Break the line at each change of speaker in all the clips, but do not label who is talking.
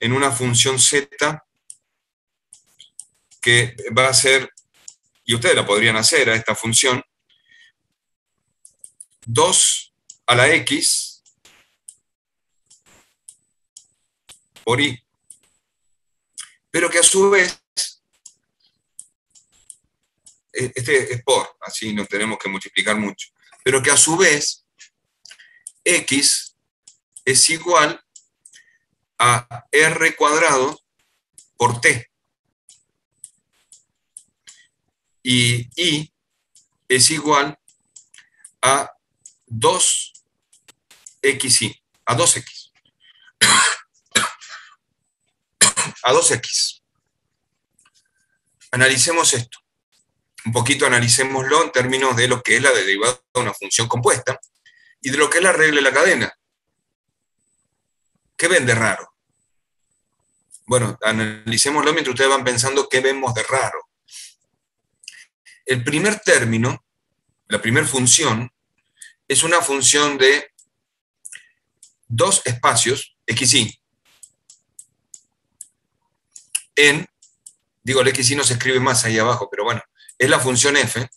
en una función z que va a ser, y ustedes la podrían hacer a esta función, 2 a la x por y, pero que a su vez, este es por, así no tenemos que multiplicar mucho, pero que a su vez x es igual a r cuadrado por t, y y es igual a 2xy, a 2x, a 2x. Analicemos esto. Un poquito analicémoslo en términos de lo que es la derivada de una función compuesta y de lo que es la regla de la cadena. ¿Qué ven de raro? Bueno, analicémoslo mientras ustedes van pensando qué vemos de raro. El primer término, la primera función, es una función de dos espacios, x y, en, digo, el x y no se escribe más ahí abajo, pero bueno, es la función f,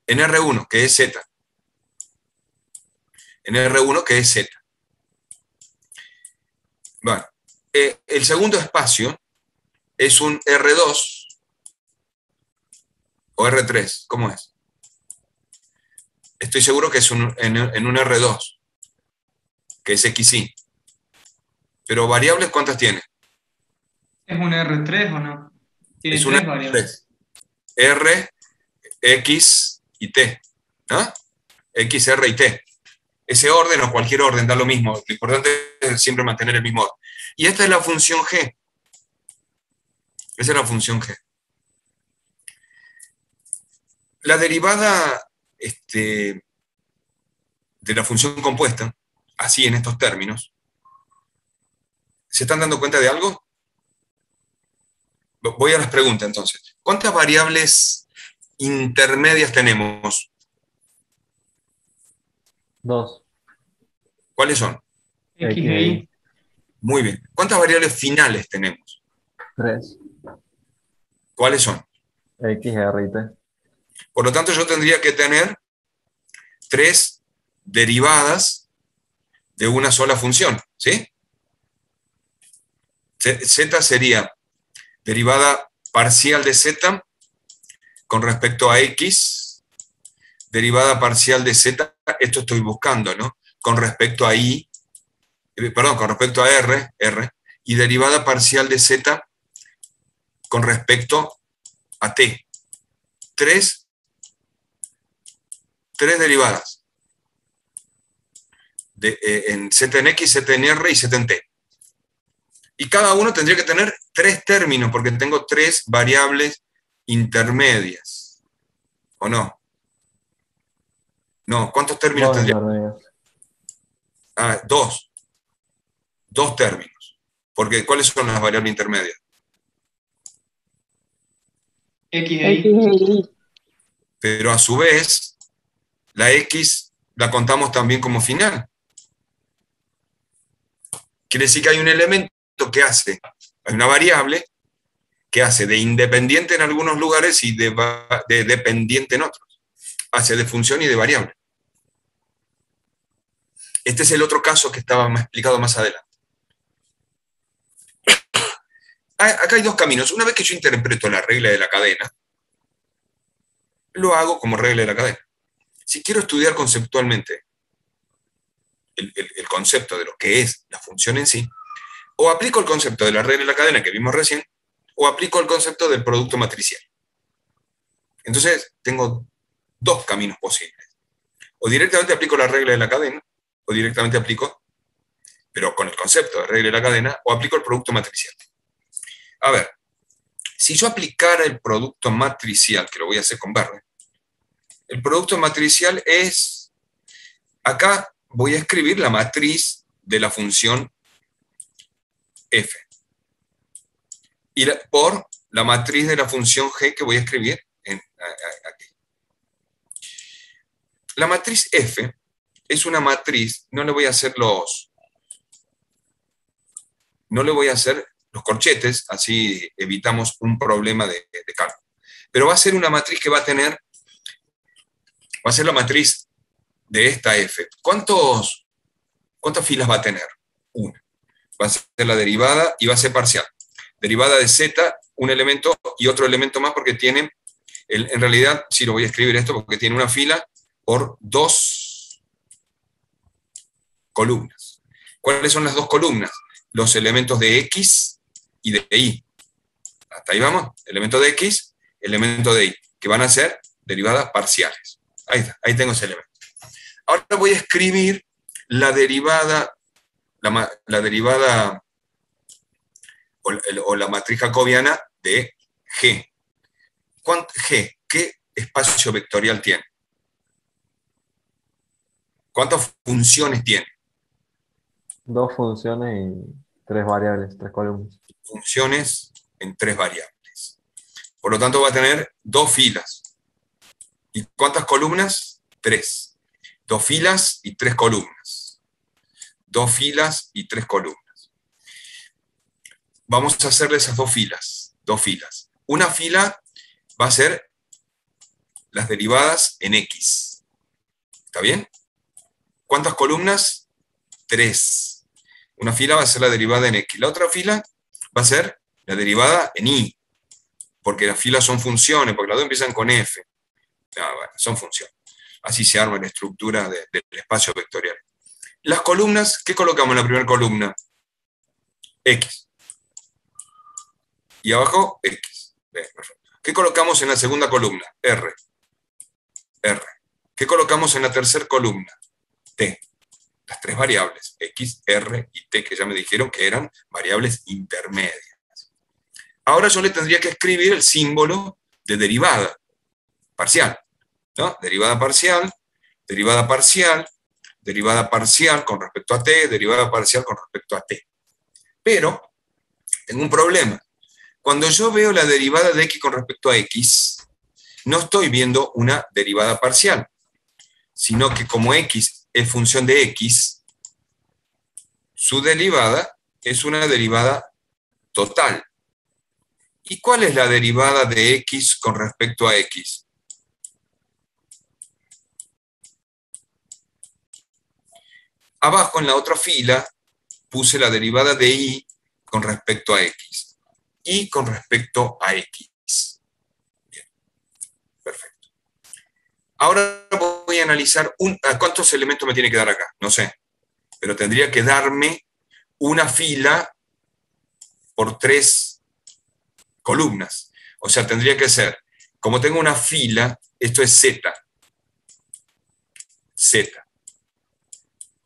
en R1, que es z. En R1, que es z. Bueno, el segundo espacio es un R2 o R3, ¿cómo es? Estoy seguro que es en un R2, que es XY. Pero variables, ¿cuántas tiene?
¿Es un R3 o no? Tiene
Es un
tres variables.
R3. R, X y T. ¿No? X, R y T. Ese orden o cualquier orden da lo mismo. Lo importante es siempre mantener el mismo orden. Y esta es la función G. Esa es la función G. La derivada de la función compuesta, así en estos términos, ¿se están dando cuenta de algo? Voy a las preguntas entonces. ¿Cuántas variables intermedias tenemos?
2.
¿Cuáles son?
X
X
e
e
Y.
Y.
Muy bien. ¿Cuántas variables finales tenemos?
3.
¿Cuáles son?
X, R y T.
Por lo tanto, yo tendría que tener 3 derivadas de una sola función, ¿sí? Z sería derivada parcial de z con respecto a x, derivada parcial de z, esto estoy buscando, ¿no? Con respecto a y, perdón, con respecto a r, y derivada parcial de z con respecto a t. Tres derivadas. En z en x, z en r y z en t. Y cada uno tendría que tener 3 términos, porque tengo 3 variables intermedias. ¿O no? No, ¿cuántos términos
2
tendría?
intermedias.
2. 2 términos. Porque ¿cuáles son las variables intermedias?
X e Y.
Pero a su vez, la x la contamos también como final. Quiere decir que hay un elemento que hace, hay una variable que hace de independiente en algunos lugares y de dependiente en otros. Hace de función y de variable. Este es el otro caso que estaba explicado más adelante. Acá hay 2 caminos. Una vez que yo interpreto la regla de la cadena, lo hago como regla de la cadena. Si quiero estudiar conceptualmente el concepto de lo que es la función en sí, o aplico el concepto de la regla de la cadena que vimos recién, o aplico el concepto del producto matricial. Entonces, tengo 2 caminos posibles. O directamente aplico la regla de la cadena, o directamente aplico, pero con el concepto de regla de la cadena, o aplico el producto matricial. A ver, si yo aplicara el producto matricial, que lo voy a hacer con verde, el producto matricial es, acá voy a escribir la matriz de la función f. Y por la matriz de la función g que voy a escribir aquí. La matriz f es una matriz, no le voy a hacer no le voy a hacer los corchetes, así evitamos un problema de cálculo. Pero va a ser una matriz que va a tener, va a ser la matriz de esta F. ¿Cuántas filas va a tener? Una. Va a ser la derivada y va a ser parcial. Derivada de z, un elemento y otro elemento más porque tiene, en realidad, sí lo voy a escribir esto porque tiene una fila por 2 columnas. ¿Cuáles son las 2 columnas? Los elementos de x y de y. Hasta ahí vamos. Elemento de x, elemento de y, que van a ser derivadas parciales. Ahí está, ahí tengo ese elemento. Ahora voy a escribir la derivada, la derivada o la matriz jacobiana de G. G, ¿qué espacio vectorial tiene? ¿Cuántas funciones tiene?
2 funciones y 3 variables, 3 columnas.
Funciones en 3 variables. Por lo tanto va a tener 2 filas. ¿Y cuántas columnas? 3. 2 filas y 3 columnas. 2 filas y 3 columnas. Vamos a hacerle esas 2 filas. 2 filas. Una fila va a ser las derivadas en X. ¿Está bien? ¿Cuántas columnas? 3. Una fila va a ser la derivada en X. La otra fila va a ser la derivada en Y. Porque las filas son funciones, porque las dos empiezan con F. No, bueno, son funciones. Así se arma la estructura del espacio vectorial. Las columnas, ¿qué colocamos en la primera columna? X. Y abajo, X. Bien, perfecto. ¿Qué colocamos en la segunda columna? R. R. ¿Qué colocamos en la tercera columna? T. Las 3 variables, X, R y T, que ya me dijeron que eran variables intermedias. Ahora yo le tendría que escribir el símbolo de derivada parcial, ¿no? Derivada parcial, derivada parcial, derivada parcial con respecto a T, derivada parcial con respecto a T. Pero tengo un problema. Cuando yo veo la derivada de X con respecto a X, no estoy viendo una derivada parcial, sino que como X es función de X, su derivada es una derivada total. ¿Y cuál es la derivada de X con respecto a X? Abajo en la otra fila puse la derivada de Y con respecto a X. Y con respecto a X. Bien, perfecto. Ahora voy a analizar ¿cuántos elementos me tiene que dar acá? No sé. Pero tendría que darme una fila por 3 columnas. O sea, tendría que ser, como tengo una fila, esto es Z. Z.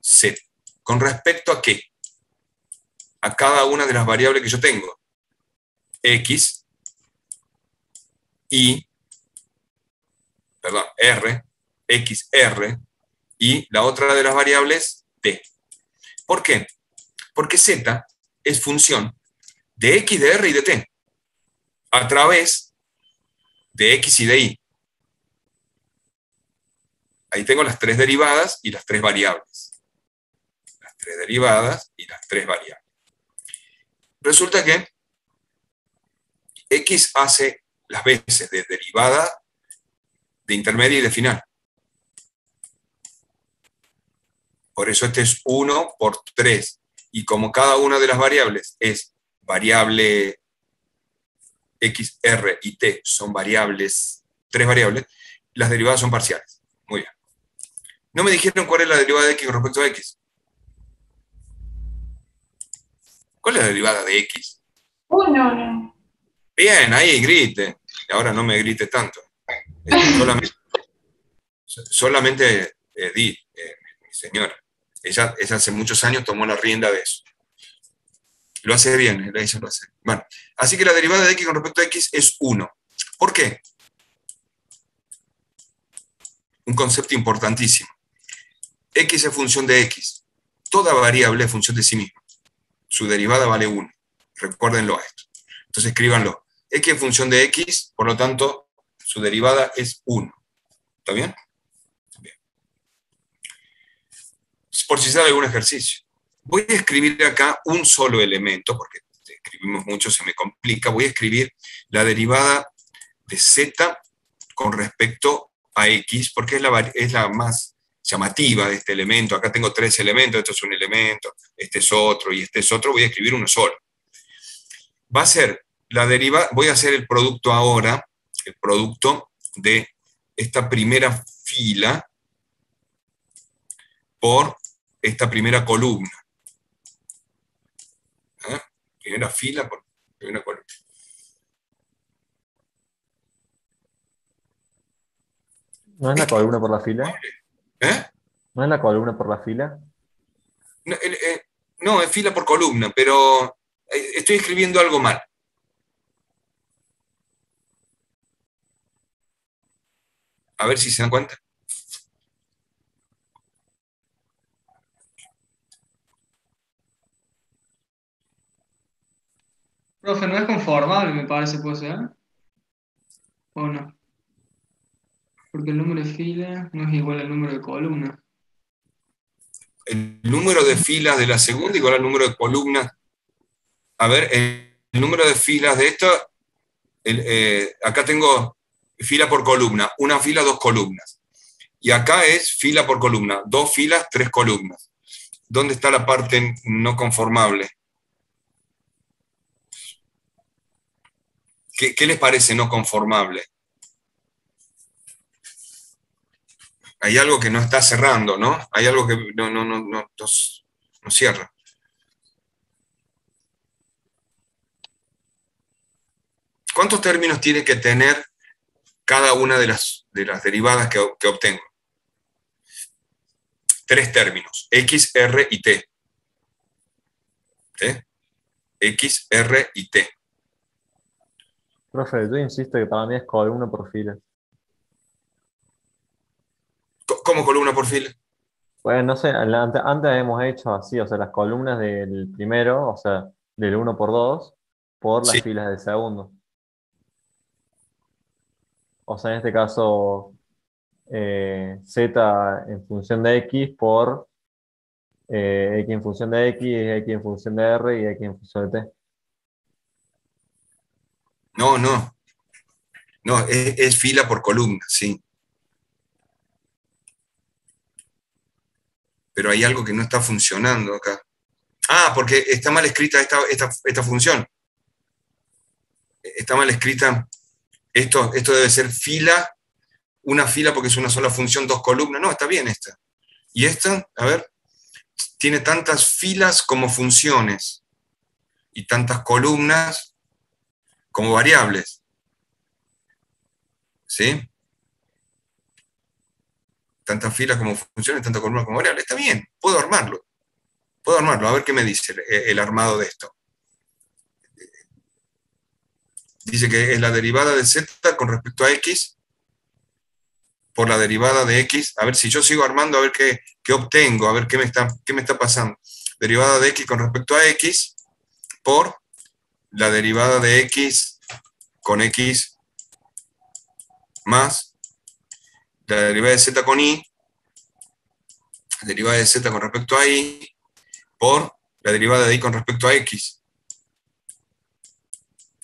Z. ¿Con respecto a qué? A cada una de las variables que yo tengo. X, Y, perdón, R, X, R, y la otra de las variables, T. ¿Por qué? Porque Z es función de X, de R y de T, a través de X y de Y. Ahí tengo las 3 derivadas y las 3 variables. Las 3 derivadas y las 3 variables. Resulta que X hace las veces de derivada, de intermedia y de final. Por eso este es 1 por 3. Y como cada una de las variables es variable X, R y T, son variables, 3 variables, las derivadas son parciales. Muy bien. No me dijeron cuál es la derivada de X con respecto a X. ¿Cuál es la derivada de X?
No.
Bien, ahí grite. Ahora no me grite tanto. Solamente mi señora. Ella hace muchos años tomó la rienda de eso. Lo hace bien, ella lo hace. Bueno, así que la derivada de X con respecto a X es 1. ¿Por qué? Un concepto importantísimo. X es función de X. Toda variable es función de sí misma. Su derivada vale 1. Recuérdenlo a esto. Entonces escríbanlo. X es función de X, por lo tanto, su derivada es 1. ¿Está bien? Bien. Por si sale algún ejercicio. Voy a escribir acá un solo elemento, porque escribimos mucho, se me complica. Voy a escribir la derivada de z con respecto a x, porque es la más llamativa de este elemento. Acá tengo 3 elementos, esto es un elemento, este es otro y este es otro. Voy a escribir uno solo. Va a ser la derivada, voy a hacer el producto ahora, el producto de esta primera fila por esta primera columna. ¿Eh? Primera fila por primera columna.
¿No es la columna por la fila?
¿Eh?
¿No es la columna por la fila?
No, no, es fila por columna, pero estoy escribiendo algo mal. A ver si se dan cuenta.
Profe, no es conformable, me parece, puede ser. ¿O no? Porque el número de filas no es igual al número de columnas.
El número de filas de la segunda igual al número de columnas. A ver, el número de filas de esto, acá tengo fila por columna, una fila, 2 columnas. Y acá es fila por columna, 2 filas, 3 columnas. ¿Dónde está la parte no conformable? ¿Qué les parece no conformable? Hay algo que no está cerrando, ¿no? Hay algo que no cierra. ¿Cuántos términos tiene que tener cada una de las derivadas que obtengo? 3 términos, x, r y t. ¿Sí? X, r y t.
Profe, yo insisto que para mí es columna por fila.
¿Cómo columna por fila?
Pues no sé, antes hemos hecho así, o sea, las columnas del primero, o sea, del uno por 2 por
Sí.
las filas del segundo. O sea, en este caso, z en función de x por x en función de x, x en función de r y x en función de t.
No, no. No, es fila por columna, sí. Pero hay algo que no está funcionando acá. Ah, porque está mal escrita esta función. Está mal escrita. Esto debe ser fila, una fila porque es una sola función, 2 columnas. No, está bien esta. Y esta, a ver, tiene tantas filas como funciones y tantas columnas como variables. ¿Sí? Tantas filas como funciones, tantas columnas como variables. Está bien, puedo armarlo. Puedo armarlo, a ver qué me dice el armado de esto. Dice que es la derivada de z con respecto a x por la derivada de x. A ver si yo sigo armando, a ver qué obtengo, a ver qué me está pasando. Derivada de x con respecto a x por la derivada de x con x más la derivada de z con y, derivada de z con respecto a y, por la derivada de y con respecto a x,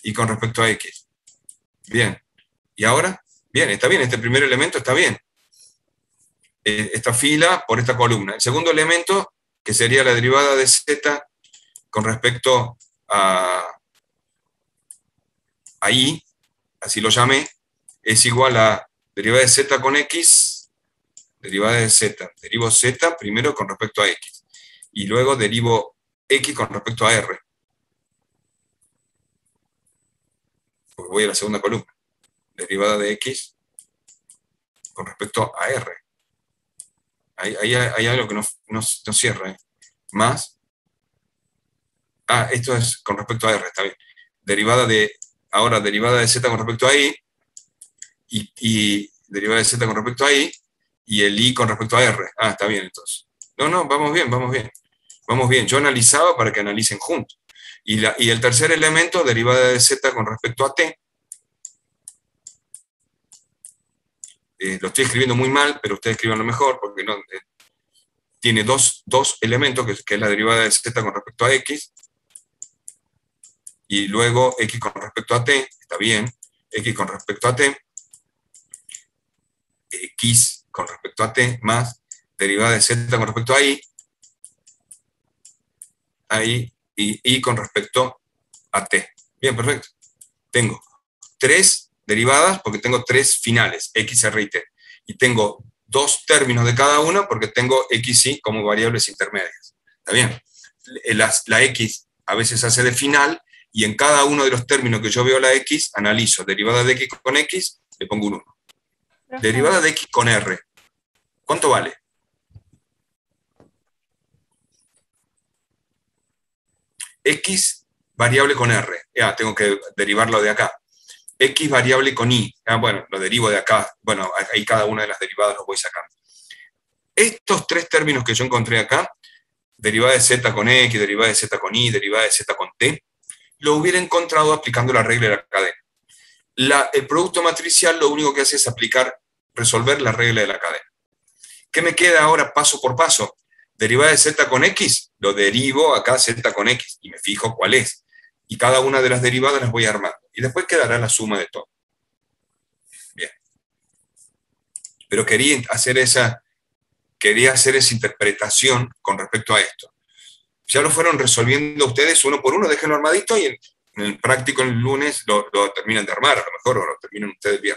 y con respecto a x. Bien. ¿Y ahora? Bien, está bien, este primer elemento está bien. Esta fila por esta columna. El segundo elemento, que sería la derivada de z con respecto a y, así lo llamé, es igual a derivada de z con x, derivada de z. Derivo z primero con respecto a x. Y luego derivo x con respecto a r. Porque voy a la segunda columna. Derivada de x con respecto a r. Ahí hay algo que no cierra. Más. Ah, esto es con respecto a r, está bien. Ahora derivada de z con respecto a y derivada de z con respecto a y el y con respecto a r. Ah, está bien entonces. No, vamos bien, vamos bien. Vamos bien, yo analizaba para que analicen juntos. Y el tercer elemento, derivada de z con respecto a t. Lo estoy escribiendo muy mal, pero ustedes escriban lo mejor, porque no, tiene dos elementos, que es la derivada de z con respecto a x, y luego x con respecto a t, está bien, x con respecto a t, x con respecto a t, más derivada de z con respecto a y y con respecto a t. Bien, perfecto. Tengo 3 derivadas porque tengo 3 finales, x, r y t. Y tengo 2 términos de cada una porque tengo x, y como variables intermedias. ¿Está bien? La x a veces hace de final, y en cada uno de los términos que yo veo la x, analizo derivada de x con x, le pongo un 1. Derivada de x con r, ¿cuánto vale? X variable con r. Tengo que derivarlo de acá. X variable con y. Bueno, lo derivo de acá. Bueno, ahí cada una de las derivadas los voy sacando. Estos 3 términos que yo encontré acá, derivada de z con x, derivada de z con y, derivada de z con t, lo hubiera encontrado aplicando la regla de la cadena. El producto matricial lo único que hace es resolver la regla de la cadena. ¿Qué me queda ahora paso por paso? Derivada de z con x, lo derivo acá z con x y me fijo cuál es. Y cada una de las derivadas las voy armando. Y después quedará la suma de todo. Bien. Pero quería hacer esa interpretación con respecto a esto. Ya lo fueron resolviendo ustedes uno por uno, déjenlo armadito y en el práctico el lunes lo terminan de armar, a lo mejor, o lo terminan ustedes bien.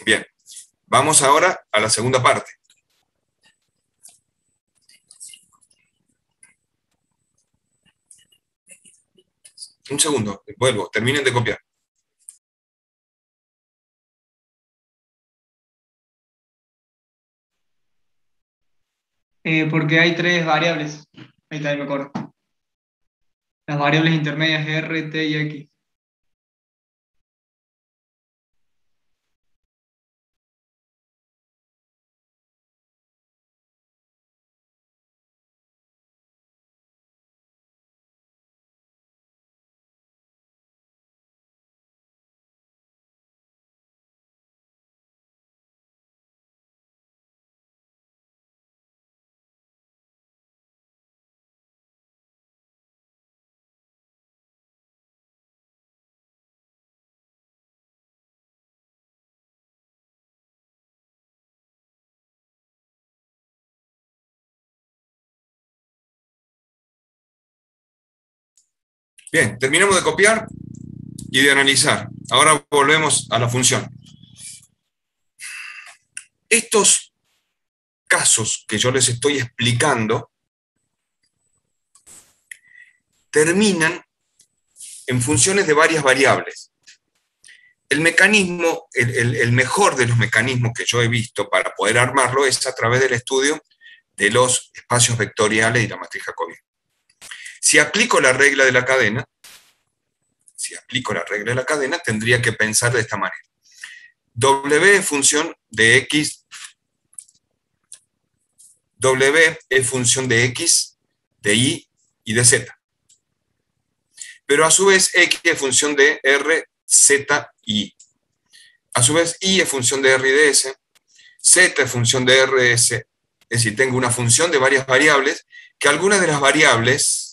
Bien. Vamos ahora a la segunda parte. Un segundo, vuelvo, terminen de copiar.
Porque hay 3 variables. Ahí está, ahí me acuerdo. Las variables intermedias r, t y x.
Bien, terminamos de copiar y de analizar. Ahora volvemos a la función. Estos casos que yo les estoy explicando terminan en funciones de varias variables. El mecanismo, el mejor de los mecanismos que yo he visto para poder armarlo es a través del estudio de los espacios vectoriales y la matriz jacobiana. Si aplico la regla de la cadena, tendría que pensar de esta manera. W es función de X, W es función de X, de Y y de Z. Pero a su vez X es función de R, Z y Y. A su vez Y es función de R y de S, Z es función de R, S. Es decir, tengo una función de varias variables, que algunas de las variables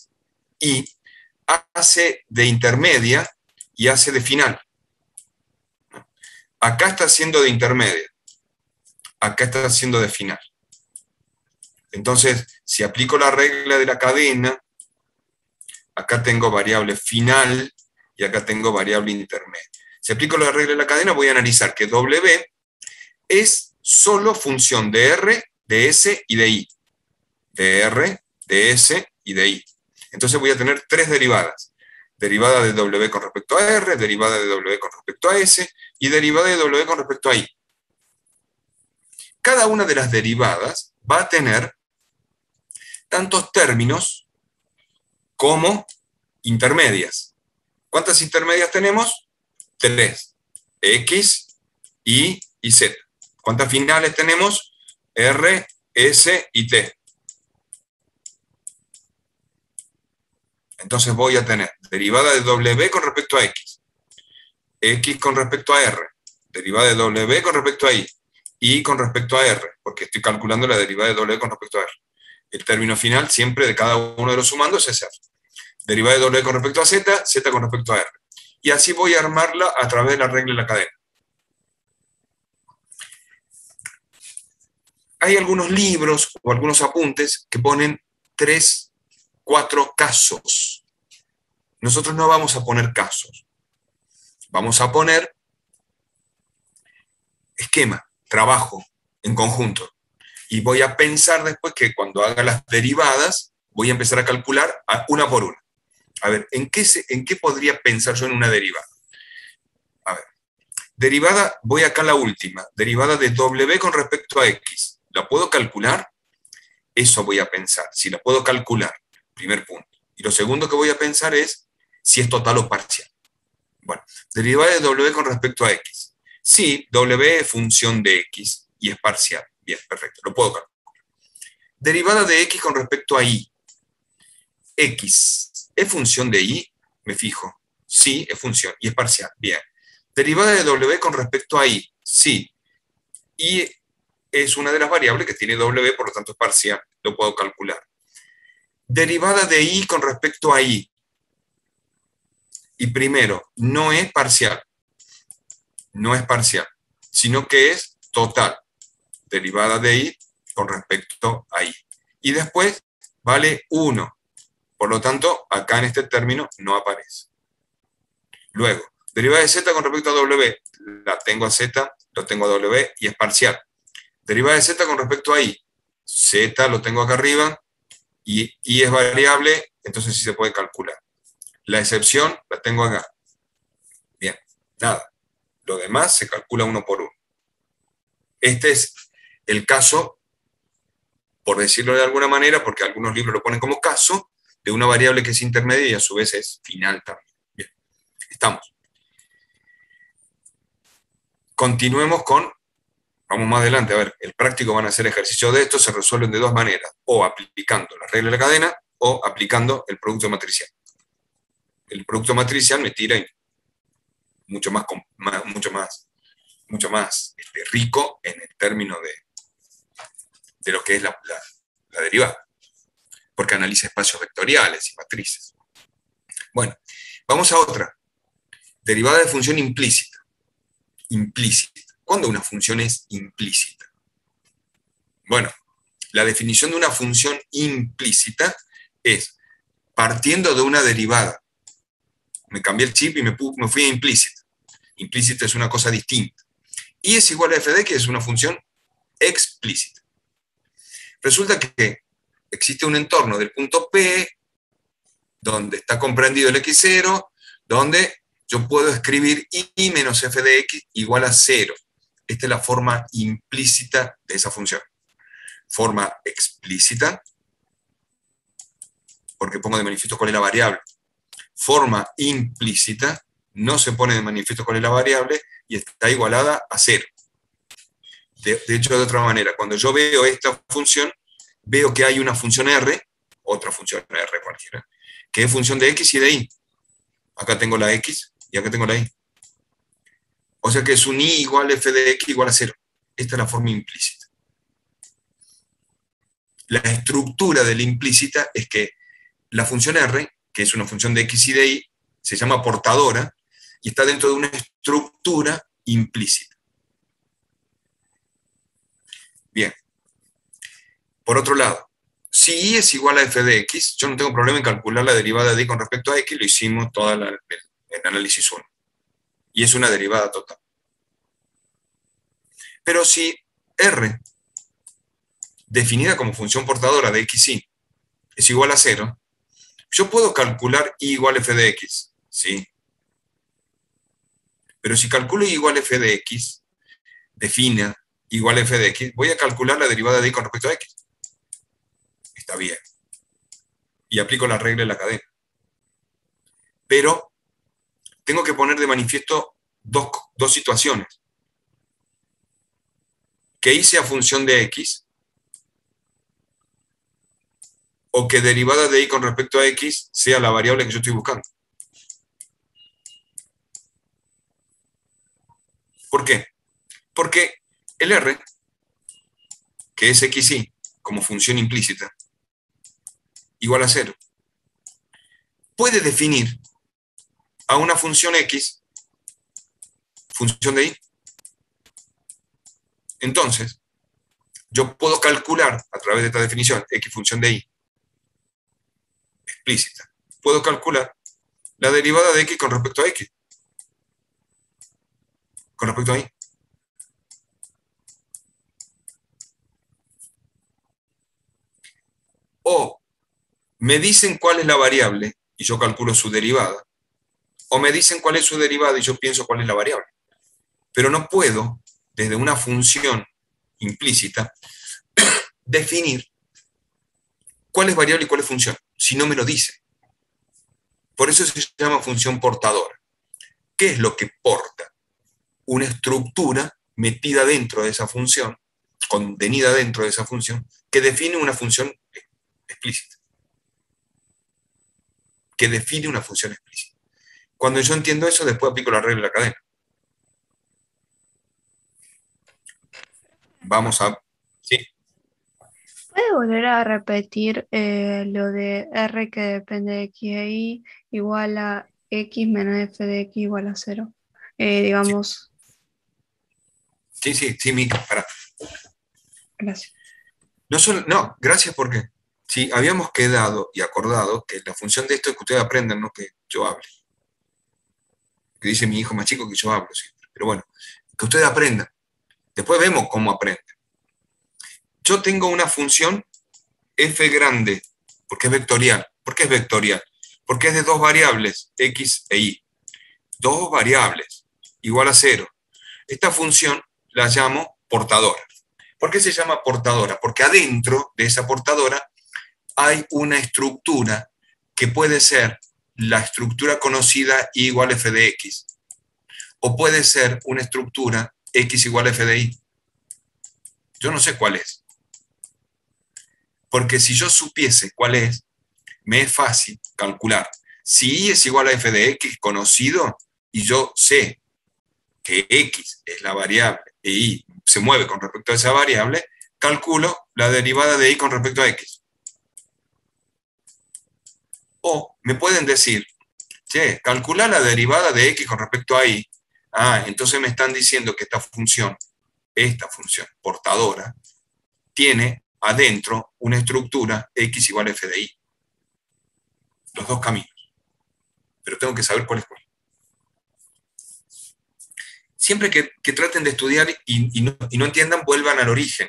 Y hace de intermedia y hace de final. Acá está haciendo de intermedia, acá está haciendo de final. Entonces, si aplico la regla de la cadena, acá tengo variable final y acá tengo variable intermedia. Si aplico la regla de la cadena, voy a analizar que W es solo función de R, de S y de Y. De R, de S y de Y. Entonces voy a tener 3 derivadas. Derivada de W con respecto a R, derivada de W con respecto a S y derivada de W con respecto a Y. Cada una de las derivadas va a tener tantos términos como intermedias. ¿Cuántas intermedias tenemos? 3. X, Y y Z. ¿Cuántas finales tenemos? R, S y T. Entonces voy a tener derivada de W con respecto a X, X con respecto a R, derivada de W con respecto a Y con respecto a R, porque estoy calculando la derivada de W con respecto a R. El término final siempre de cada uno de los sumandos es R. Derivada de W con respecto a Z, Z con respecto a R. Y así voy a armarla a través de la regla de la cadena. Hay algunos libros o algunos apuntes que ponen 3, 4 casos. Nosotros no vamos a poner casos. Vamos a poner esquema, trabajo en conjunto. Y voy a pensar después que cuando haga las derivadas, voy a empezar a calcular una por una. A ver, ¿en qué podría pensar yo en una derivada? A ver, derivada, voy acá a la última, derivada de W con respecto a X. ¿La puedo calcular? Eso voy a pensar, si la puedo calcular, primer punto. Y lo segundo que voy a pensar es si es total o parcial. Bueno, derivada de W con respecto a X. Sí, W es función de X y es parcial. Bien, perfecto, lo puedo calcular. Derivada de X con respecto a Y. X, ¿es función de Y? Me fijo. Sí, es función y es parcial. Bien. Derivada de W con respecto a Y. Sí. Y es una de las variables que tiene W, por lo tanto es parcial. Lo puedo calcular. Derivada de Y con respecto a Y. Y primero, no es parcial. No es parcial, sino que es total. Derivada de Y con respecto a Y. Y después vale 1. Por lo tanto, acá en este término no aparece. Luego, derivada de Z con respecto a W, la tengo a Z, lo tengo a W y es parcial. Derivada de Z con respecto a Y, Z lo tengo acá arriba y Y es variable, entonces sí se puede calcular. La excepción la tengo acá. Bien, nada. Lo demás se calcula uno por uno. Este es el caso, por decirlo de alguna manera, porque algunos libros lo ponen como caso, de una variable que es intermedia y a su vez es final también. Bien, estamos. Continuemos con, vamos más adelante, a ver, el práctico van a hacer ejercicios de esto, se resuelven de dos maneras, o aplicando la regla de la cadena, o aplicando el producto matricial. El producto matricial me tira mucho más rico en el término de lo que es la derivada, porque analiza espacios vectoriales y matrices. Bueno, vamos a otra. Derivada de función implícita. Implícita. ¿Cuándo una función es implícita? Bueno, la definición de una función implícita es partiendo de una derivada. Me cambié el chip y me fui a implícita. Implícita es una cosa distinta. Y es igual a f de x, es una función explícita. Resulta que existe un entorno del punto P, donde está comprendido el x0, donde yo puedo escribir y menos f de x igual a 0. Esta es la forma implícita de esa función. Forma explícita, porque pongo de manifiesto cuál es la variable. Forma implícita, no se pone de manifiesto cuál es la variable y está igualada a 0. De hecho, de otra manera, cuando yo veo esta función, veo que hay una función R, otra función R cualquiera, que es función de X y de Y. Acá tengo la X y acá tengo la Y. O sea que es un Y igual a f de X igual a 0. Esta es la forma implícita. La estructura de la implícita es que la función R, que es una función de X y de Y, se llama portadora y está dentro de una estructura implícita. Bien. Por otro lado, si Y es igual a f de X, yo no tengo problema en calcular la derivada de Y con respecto a X, lo hicimos todo el análisis 1. Y es una derivada total. Pero si R, definida como función portadora de XY, es igual a 0, yo puedo calcular Y igual a f de X, ¿sí? Pero si calculo Y igual a f de X, defina igual a f de X, voy a calcular la derivada de Y con respecto a X. Está bien. Y aplico la regla de la cadena. Pero tengo que poner de manifiesto dos situaciones. Que Y sea función de X, o que derivada de Y con respecto a X sea la variable que yo estoy buscando. ¿Por qué? Porque el R, que es XY, como función implícita, igual a 0. Puede definir a una función x, función de y. Entonces, yo puedo calcular a través de esta definición, x función de y, explícita, puedo calcular la derivada de x con respecto a x, con respecto a y. O me dicen cuál es la variable y yo calculo su derivada, o me dicen cuál es su derivada y yo pienso cuál es la variable. Pero no puedo, desde una función implícita, definir cuál es variable y cuál es función, si no me lo dice. Por eso se llama función portadora. ¿Qué es lo que porta? Una estructura metida dentro de esa función, contenida dentro de esa función, que define una función explícita. Que define una función explícita. Cuando yo entiendo eso, después aplico la regla de la cadena. Vamos a... ¿Sí?
¿Puede volver a repetir lo de R que depende de X e Y igual a X menos F de X igual a 0? Digamos,
Sí, Mica, para.
gracias.
No, gracias porque sí, habíamos quedado y acordado que la función de esto es que ustedes aprendan, no que yo hable. Que dice mi hijo más chico que yo hablo siempre. Pero bueno, que ustedes aprendan. Después vemos cómo aprenden. Yo tengo una función f grande, porque es vectorial. ¿Por qué es vectorial? Porque es de dos variables, x e y. Dos variables, igual a 0. Esta función la llamo portadora. ¿Por qué se llama portadora? Porque adentro de esa portadora hay una estructura que puede ser la estructura conocida y igual a f de x, o puede ser una estructura x igual a f de y. Yo no sé cuál es. Porque si yo supiese cuál es, me es fácil calcular. Si y es igual a f de x conocido, y yo sé que x es la variable e y se mueve con respecto a esa variable, calculo la derivada de y con respecto a x. O me pueden decir, che, calcula la derivada de x con respecto a y. Ah, entonces me están diciendo que esta función portadora, tiene adentro una estructura x igual a f de y. Los dos caminos. Pero tengo que saber cuál es cuál. Siempre que traten de estudiar y no entiendan, vuelvan al origen,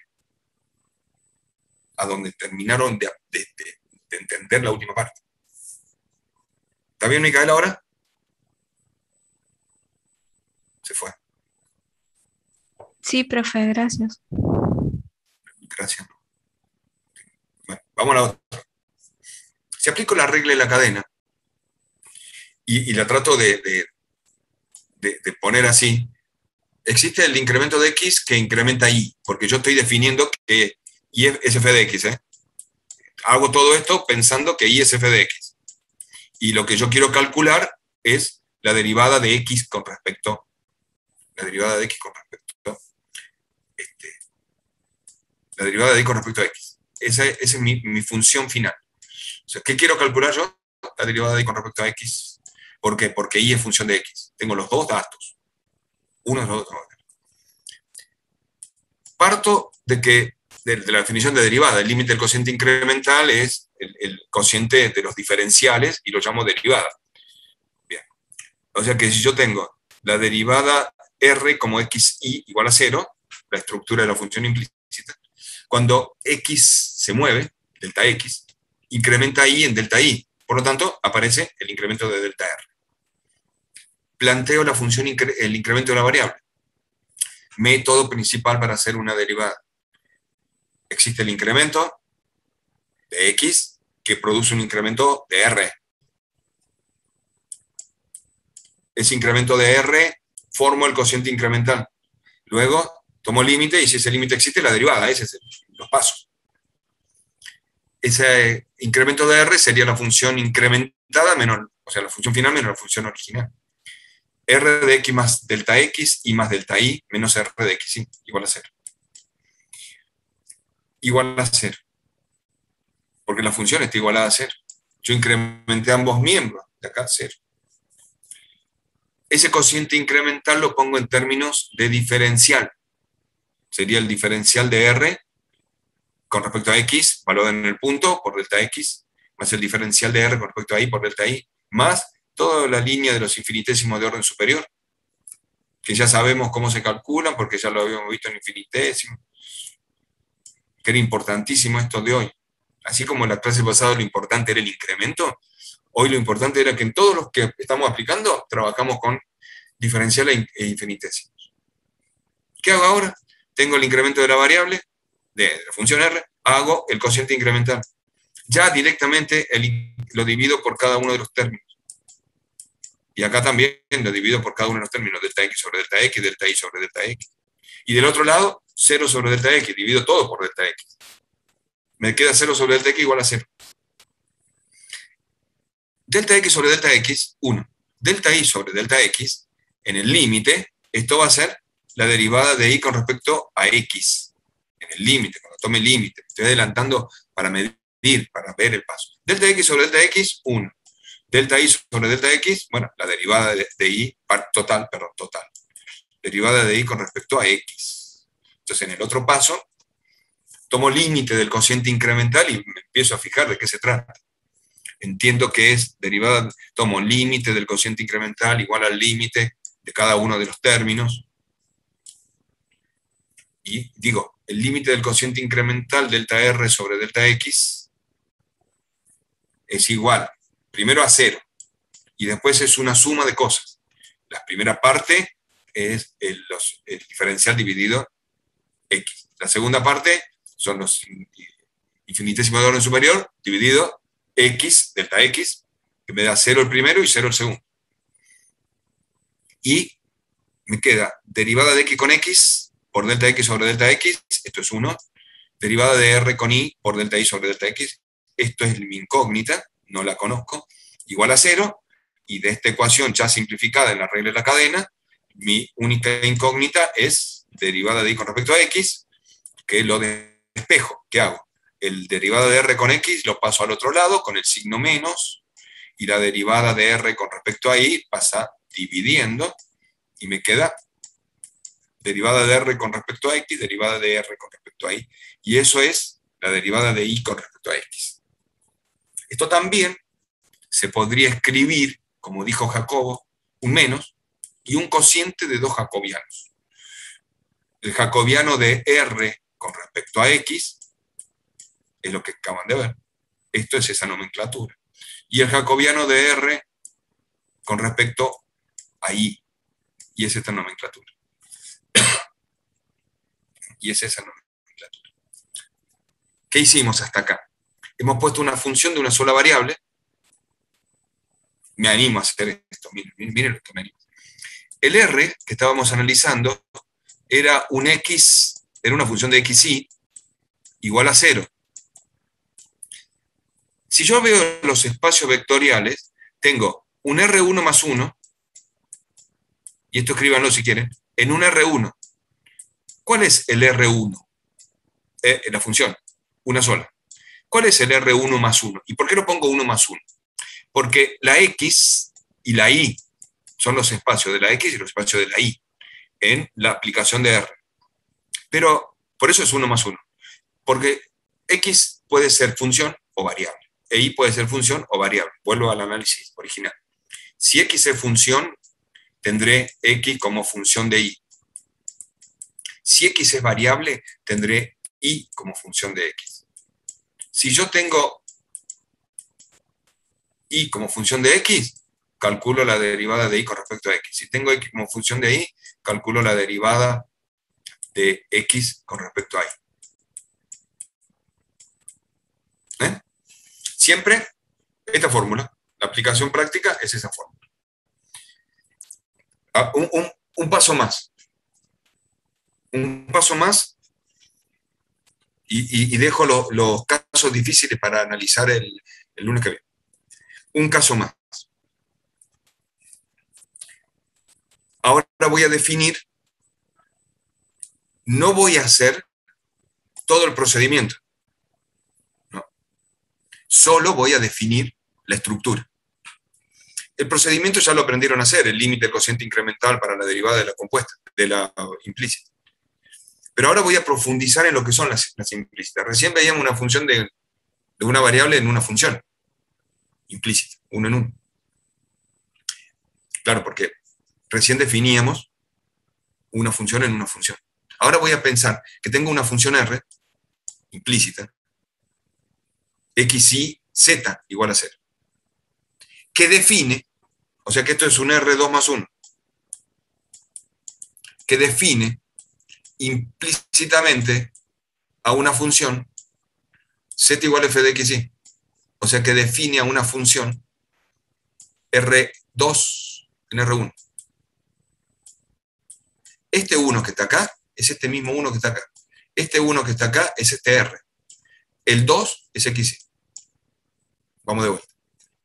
a donde terminaron de entender la última parte. ¿Está bien, Micaela, ahora? Se fue.
Sí, profe, gracias.
Gracias. Bueno, vamos a la otra. Si aplico la regla de la cadena y la trato de poner así, existe el incremento de x que incrementa y, porque yo estoy definiendo que y es f de x. Hago todo esto pensando que y es f de x. Y lo que yo quiero calcular es la derivada de x con respecto, la derivada de x con respecto, la derivada de y con respecto a x. Esa es mi función final. O sea, ¿qué quiero calcular yo? La derivada de y con respecto a x. ¿Por qué? Porque y es función de x. Tengo los dos datos. Uno es los otros. Parto de la definición de derivada. El límite del cociente incremental es el cociente de los diferenciales y lo llamo derivada. Bien. O sea que si yo tengo la derivada r como xy igual a 0, la estructura de la función implícita, cuando x se mueve, delta x, incrementa y en delta y. Por lo tanto, aparece el incremento de delta r. Planteo la función, el incremento de la variable. Método principal para hacer una derivada. Existe el incremento de x que produce un incremento de r. Ese incremento de r formo el cociente incremental. Luego tomo límite y si ese límite existe, la derivada. Ese es los pasos. Ese incremento de r sería la función incrementada menor, o sea, la función final menos la función original. R de x más delta x y más delta y menos r de x igual a 0. Igual a 0. porque la función está igualada a 0. Yo incrementé ambos miembros, de acá 0. Ese cociente incremental lo pongo en términos de diferencial. Sería el diferencial de R con respecto a X, valor en el punto, por delta X, más el diferencial de R con respecto a Y por delta Y, más toda la línea de los infinitésimos de orden superior, que ya sabemos cómo se calculan, porque ya lo habíamos visto en infinitésimo, que era importantísimo esto de hoy. Así como en la clase pasada lo importante era el incremento, hoy lo importante era que en todos los que estamos aplicando, trabajamos con diferencial e infinitesimos. ¿Qué hago ahora? Tengo el incremento de la variable, de la función R, hago el cociente incremental. Ya directamente lo divido por cada uno de los términos. Y acá también lo divido por cada uno de los términos, delta X sobre delta X, delta Y sobre delta X. Y del otro lado, 0 sobre delta X, divido todo por delta X. Me queda 0 sobre delta X igual a 0. Delta X sobre delta X, 1. Delta Y sobre delta X, en el límite, esto va a ser la derivada de Y con respecto a X. En el límite, cuando tome el límite. Estoy adelantando para medir, para ver el paso. Delta X sobre delta X, 1. Delta Y sobre delta X, bueno, la derivada de Y, total. Derivada de Y con respecto a X. Entonces, en el otro paso, tomo límite del cociente incremental y me empiezo a fijar de qué se trata. Entiendo que es derivada, tomo límite del cociente incremental igual al límite de cada uno de los términos. Y digo, el límite del cociente incremental delta R sobre delta X es igual, primero a 0, y después es una suma de cosas. La primera parte es el diferencial dividido X. La segunda parte son los infinitésimos de orden superior dividido X, delta X, que me da 0 el primero y 0 el segundo. Y me queda derivada de X con X por delta X sobre delta X, esto es 1. Derivada de R con Y por delta Y sobre delta X, esto es mi incógnita, no la conozco, igual a 0. Y de esta ecuación ya simplificada en la regla de la cadena, mi única incógnita es derivada de Y con respecto a X, que lo despejo. ¿Qué hago? El derivado de R con X lo paso al otro lado con el signo menos, y la derivada de R con respecto a Y pasa dividiendo, y me queda derivada de R con respecto a X, derivada de R con respecto a Y, y eso es la derivada de Y con respecto a X. Esto también se podría escribir, como dijo Jacobo, un menos y un cociente de dos jacobianos. El jacobiano de R con respecto a X es lo que acaban de ver. Esto es esa nomenclatura. Y el jacobiano de R con respecto a Y. Y es esta nomenclatura. Y es esa nomenclatura. ¿Qué hicimos hasta acá? Hemos puesto una función de una sola variable. Me animo a hacer esto. Miren lo que me animo. El R que estábamos analizando era un X, era una función de XY igual a 0. Si yo veo los espacios vectoriales, tengo un R1 más 1, y esto escríbanlo si quieren, en un R1. ¿Cuál es el R1? La función, una sola. ¿Cuál es el R1 más 1? ¿Y por qué lo pongo 1 más 1? Porque la X y la Y son los espacios de la X y los espacios de la Y en la aplicación de R. Pero por eso es 1 más 1. Porque X puede ser función o variable. E Y puede ser función o variable. Vuelvo al análisis original. Si X es función, tendré X como función de Y. Si X es variable, tendré Y como función de X. Si yo tengo Y como función de X, calculo la derivada de Y con respecto a X. Si tengo X como función de Y, calculo la derivada de X con respecto a Y. Siempre esta fórmula, la aplicación práctica es esa fórmula. Un paso más. Un paso más y dejo los casos difíciles para analizar el lunes que viene. Un caso más. Ahora voy a definir, no voy a hacer todo el procedimiento. No. Solo voy a definir la estructura. El procedimiento ya lo aprendieron a hacer, el límite del cociente incremental para la derivada de la compuesta, de la implícita. Pero ahora voy a profundizar en lo que son las implícitas. Recién veíamos una función de una variable en una función implícita, uno en uno. Claro, porque recién definíamos una función en una función. Ahora voy a pensar que tengo una función R implícita, x, y, z igual a 0, que define, o sea que esto es un R2 más 1, que define implícitamente a una función z igual a f de x, y. O sea que define a una función R2 en R1. Este 1 que está acá es este mismo 1 que está acá. Este 1 que está acá es este R. El 2 es x, y. Vamos de vuelta.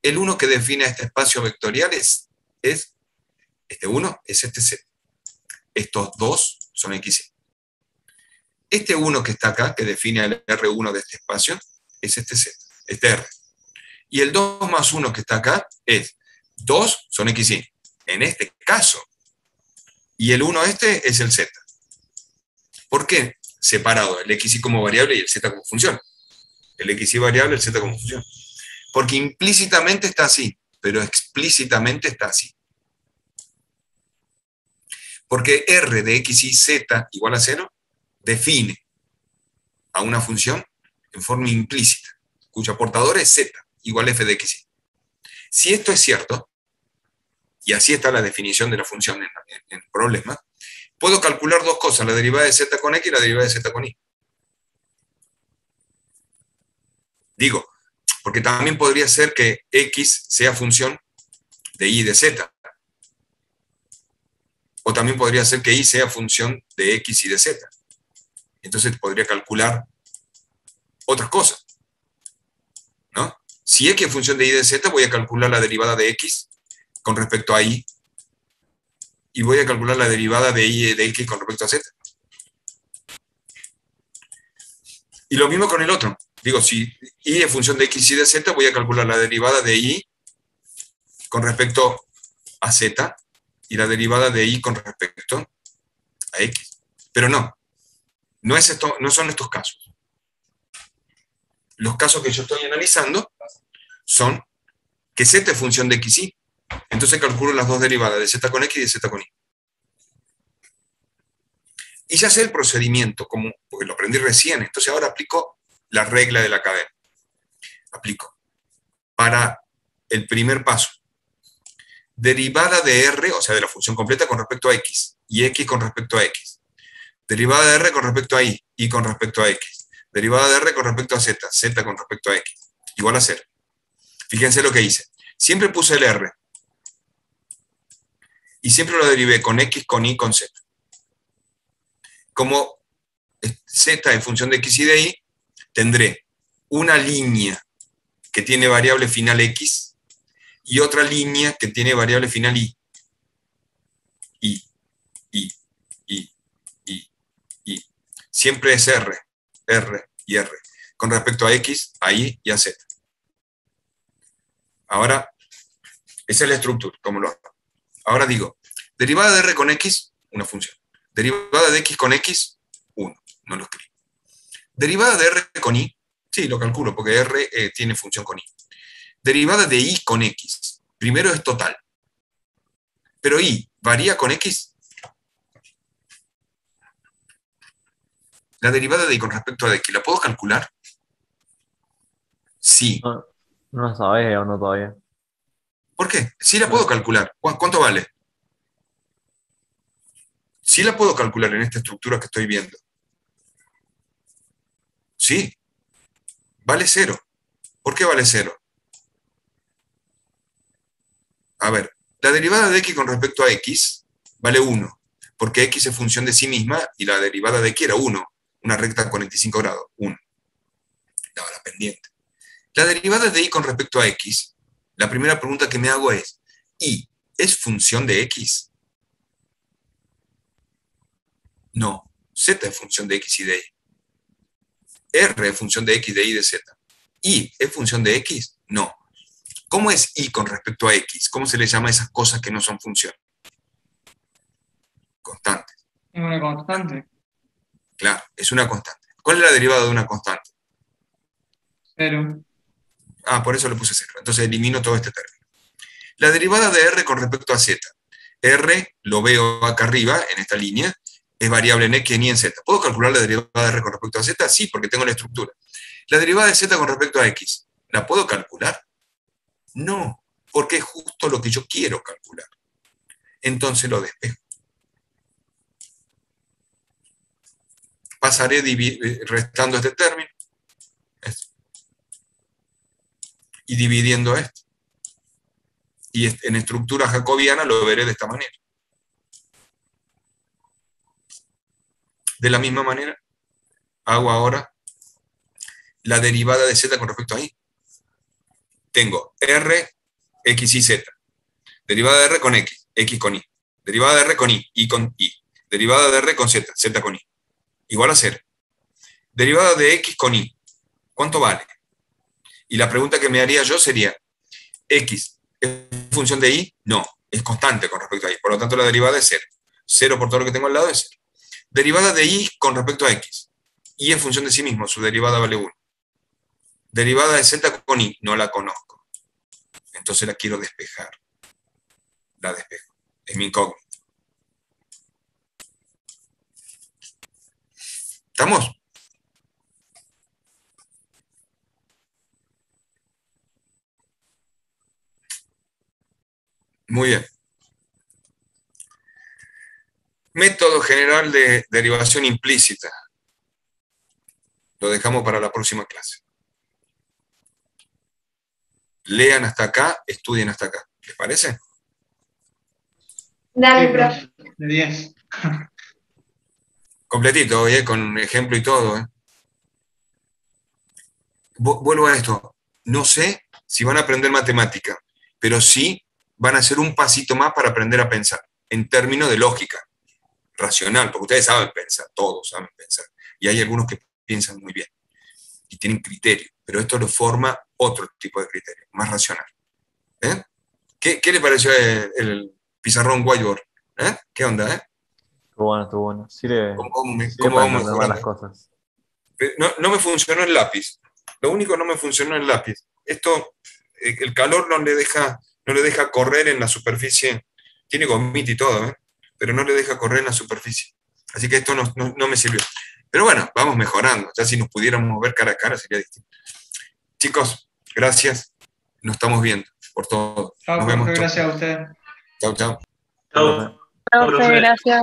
El 1 que define a este espacio vectorial es este 1 es este z. Estos dos son x, y. Este 1 que está acá, que define al R1 de este espacio, es este z, este R. Y el 2 más 1 que está acá es 2 son x, y. En este caso. Y el 1 este es el z. ¿Por qué separado el x, y como variable y el z como función? El x, y variable, el z como función. Porque implícitamente está así, pero explícitamente está así. Porque R de x, y, z igual a 0 define a una función en forma implícita, cuyo portador es z igual a f de x, y. Si esto es cierto, y así está la definición de la función en el problema, puedo calcular dos cosas, la derivada de z con x y la derivada de z con y. Digo, porque también podría ser que x sea función de y de z. O también podría ser que y sea función de x y de z. Entonces podría calcular otras cosas, ¿no? Si x es función de y de z, voy a calcular la derivada de x con respecto a y, y voy a calcular la derivada de y de x con respecto a z. Y lo mismo con el otro. Digo, si y es función de x y de z, voy a calcular la derivada de y con respecto a z y la derivada de y con respecto a x. Pero no son estos casos. Los casos que yo estoy analizando son que z es función de x, y. Entonces calculo las dos derivadas de z con x y de z con y. Y ya sé el procedimiento, porque lo aprendí recién, entonces ahora aplico la regla de la cadena. Aplico. Para el primer paso, derivada de r, o sea, de la función completa con respecto a x, y x con respecto a x. Derivada de r con respecto a y con respecto a x. Derivada de r con respecto a z, z con respecto a x. Igual a 0. Fíjense lo que hice. Siempre puse el r. Y siempre lo derivé con x, con y, con z. Como z en función de x y de y, tendré una línea que tiene variable final x y otra línea que tiene variable final y. Y. Siempre es r, r y r, con respecto a x, a y y a z. Ahora, esa es la estructura, como lo hago. Ahora digo, derivada de r con x, una función. Derivada de x con x, 1, no lo escribo. Derivada de r con y, sí, lo calculo, porque r tiene función con y. Derivada de y con x, primero es total. Pero y, ¿varía con x? La derivada de y con respecto a x, ¿la puedo calcular? Sí.
No, no sabés o no todavía.
¿Por qué? Sí la puedo calcular. ¿Cuánto vale? Sí la puedo calcular en esta estructura que estoy viendo. Sí. Vale 0. ¿Por qué vale 0? A ver, la derivada de x con respecto a x vale 1, porque x es función de sí misma y la derivada de x era 1, una recta a 45 grados, 1. Daba la pendiente. La derivada de y con respecto a x, la primera pregunta que me hago es, ¿y es función de x? No, z es función de x y de y. R es función de x, de y, de z. ¿Y es función de X? No. ¿Cómo es Y con respecto a X? ¿Cómo se le llama a esas cosas que no son funciones? Constantes.
Es una constante.
Claro, es una constante. ¿Cuál es la derivada de una constante?
0.
Ah, por eso le puse 0. Entonces elimino todo este término. La derivada de R con respecto a Z. R, lo veo acá arriba, en esta línea, es variable en X ni en Z. ¿Puedo calcular la derivada de R con respecto a Z? Sí, porque tengo la estructura. La derivada de Z con respecto a X, ¿la puedo calcular? No, porque es justo lo que yo quiero calcular. Entonces lo despejo. Pasaré restando este término y dividiendo esto. Y en estructura jacobiana lo veré de esta manera. De la misma manera, hago ahora la derivada de Z con respecto a Y. Tengo R, X y Z. Derivada de R con X, X con Y. Derivada de R con Y con Y. Derivada de R con Z, Z con Y. Igual a 0. Derivada de X con Y. ¿Cuánto vale? Y la pregunta que me haría yo sería, ¿X es función de Y? No, es constante con respecto a Y. Por lo tanto, la derivada es 0. 0 por todo lo que tengo al lado es 0. Derivada de Y con respecto a X. Y es función de sí mismo, su derivada vale 1. Derivada de Z con Y, no la conozco. Entonces la quiero despejar. La despejo. Es mi incógnito. ¿Estamos? Muy bien. Método general de derivación implícita. Lo dejamos para la próxima clase. Lean hasta acá, estudien hasta acá. ¿Les parece?
Dale,
Sí,
profe.
de 10.
Completito, con ejemplo y todo. Vuelvo a esto. No sé si van a aprender matemática, pero sí van a hacer un pasito más para aprender a pensar, en términos de lógica, racional, porque ustedes saben pensar, todos saben pensar. Y hay algunos que piensan muy bien y tienen criterio, pero esto lo forma otro tipo de criterio, más racional. ¿Qué le pareció el pizarrón whiteboard? ¿Qué onda?
Estuvo bueno, estuvo bueno. Sirve, sirve
¿Cómo
para
vamos
entender más las
mejorando?
cosas.
No me funcionó el lápiz. Lo único que no me funcionó el lápiz. Esto, el calor no le deja correr en la superficie. Tiene gomita y todo, pero no le deja correr en la superficie. Así que esto no me sirvió. Pero bueno, vamos mejorando. Ya si nos pudiéramos ver cara a cara sería distinto. Chicos, gracias. Nos estamos viendo por todo.
Chao,
Nos
profe,
vemos.
gracias a usted.
Chau, chau.
Chau, profe.
Profe, gracias.